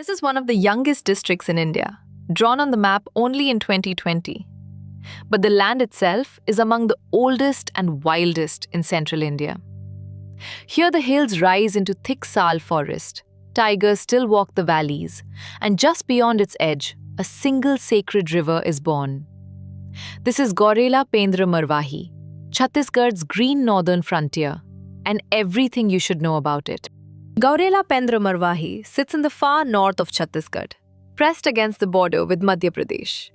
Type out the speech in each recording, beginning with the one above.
This is one of the youngest districts in India, drawn on the map only in 2020. But the land itself is among the oldest and wildest in central India. Here the hills rise into thick sal forest, tigers still walk the valleys, and just beyond its edge, a single sacred river is born. This is Gaurela-Pendra-Marwahi, Chhattisgarh's green northern frontier, and everything you should know about it. Gaurela-Pendra-Marwahi sits in the far north of Chhattisgarh, pressed against the border with Madhya Pradesh.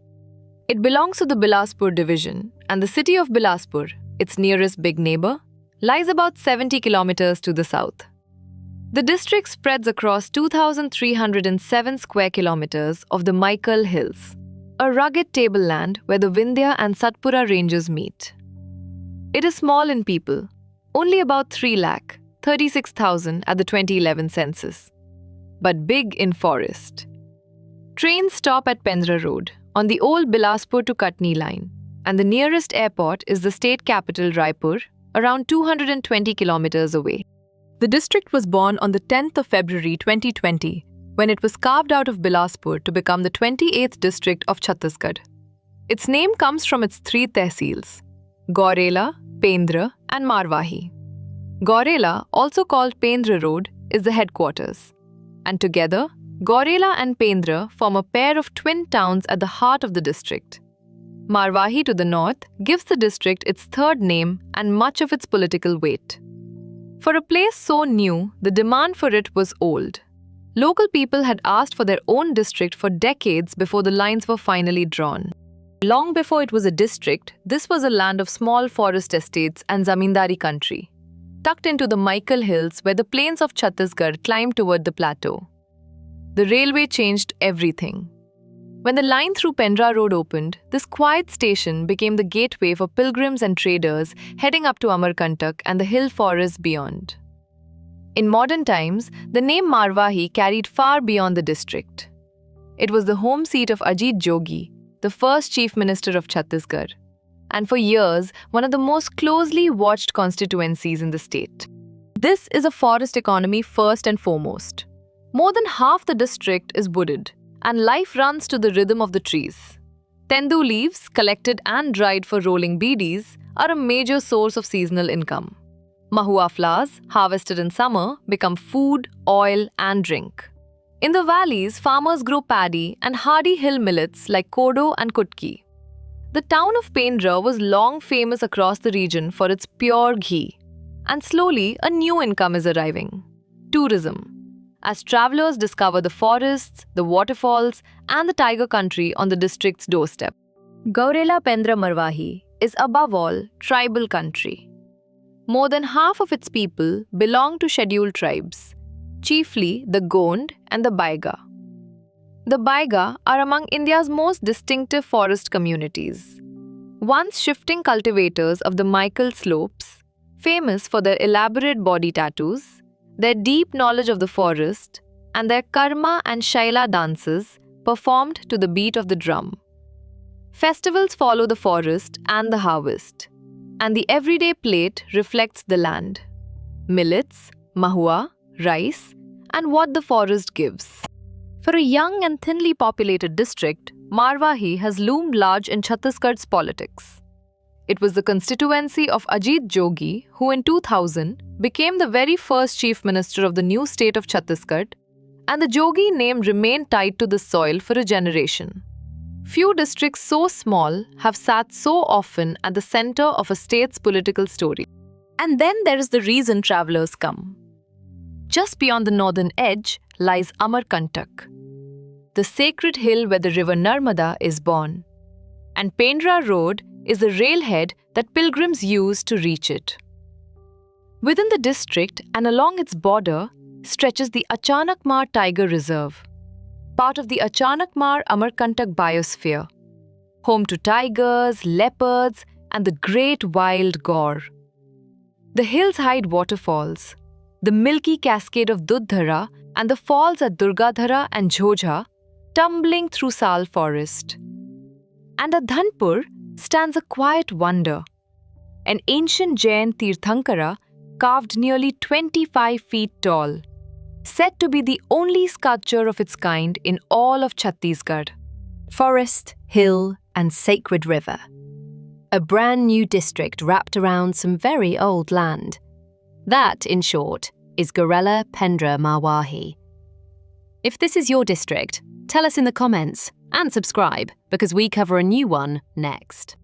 It belongs to the Bilaspur division, and the city of Bilaspur, its nearest big neighbor, lies about 70 kilometers to the south. The district spreads across 2,307 square kilometers of the Maikal Hills, a rugged tableland where the Vindhya and Satpura ranges meet. It is small in people, only about 3,36,000 at the 2011 census, but big in forest. Trains stop at Pendra Road on the old Bilaspur to Kutki line, and the nearest airport is the state capital Raipur, around 220 kilometers away. The district was born on the 10th of February 2020, when it was carved out of Bilaspur to become the 28th district of Chhattisgarh. Its name comes from its three tehsils, Gaurela, Pendra and Marwahi. Gaurela, also called Pendra Road, is the headquarters, and together, Gaurela and Pendra form a pair of twin towns at the heart of the district. Marwahi to the north gives the district its third name and much of its political weight. For a place so new, the demand for it was old. Local people had asked for their own district for decades before the lines were finally drawn. Long before it was a district, this was a land of small forest estates and zamindari country, tucked into the Maikal Hills where the plains of Chhattisgarh climbed toward the plateau. The railway changed everything. When the line through Pendra Road opened, this quiet station became the gateway for pilgrims and traders heading up to Amarkantak and the hill forests beyond. In modern times, the name Marwahi carried far beyond the district. It was the home seat of Ajit Jogi, the first chief minister of Chhattisgarh, and for years, one of the most closely watched constituencies in the state. This is a forest economy first and foremost. More than half the district is wooded, and life runs to the rhythm of the trees. Tendu leaves, collected and dried for rolling beedis, are a major source of seasonal income. Mahua flowers, harvested in summer, become food, oil and drink. In the valleys, farmers grow paddy and hardy hill millets like kodo and kutki. The town of Pendra was long famous across the region for its pure ghee, and slowly a new income is arriving: tourism. As travelers discover the forests, the waterfalls, and the tiger country on the district's doorstep. Gaurela-Pendra-Marwahi is above all tribal country. More than half of its people belong to scheduled tribes, chiefly the Gond and the Baiga. The Baiga are among India's most distinctive forest communities. Once shifting cultivators of the Maikal slopes, famous for their elaborate body tattoos, their deep knowledge of the forest, and their karma and shaila dances performed to the beat of the drum. Festivals follow the forest and the harvest, and the everyday plate reflects the land: millets, mahua, rice, and what the forest gives. For a young and thinly populated district, Marwahi has loomed large in Chhattisgarh's politics. It was the constituency of Ajit Jogi who in 2000 became the very first chief minister of the new state of Chhattisgarh, and the Jogi name remained tied to the soil for a generation. Few districts so small have sat so often at the center of a state's political story. And then there is the reason travelers come. Just beyond the northern edge lies Amarkantak, the sacred hill where the river Narmada is born, and Pendra Road is the railhead that pilgrims use to reach it. Within the district and along its border stretches the Achanakmar Tiger Reserve, part of the Achanakmar Amarkantak biosphere, home to tigers, leopards, and the great wild gaur. The hills hide waterfalls, the milky cascade of Dudhara and the falls at Durgadhara and Jhojha, tumbling through Sal forest. And at Dhanpur stands a quiet wonder, an ancient Jain Tirthankara carved nearly 25 feet tall, said to be the only sculpture of its kind in all of Chhattisgarh. Forest, hill, and sacred river. A brand new district wrapped around some very old land. That, in short, is Gaurela-Pendra-Marwahi. If this is your district, tell us in the comments and subscribe because we cover a new one next.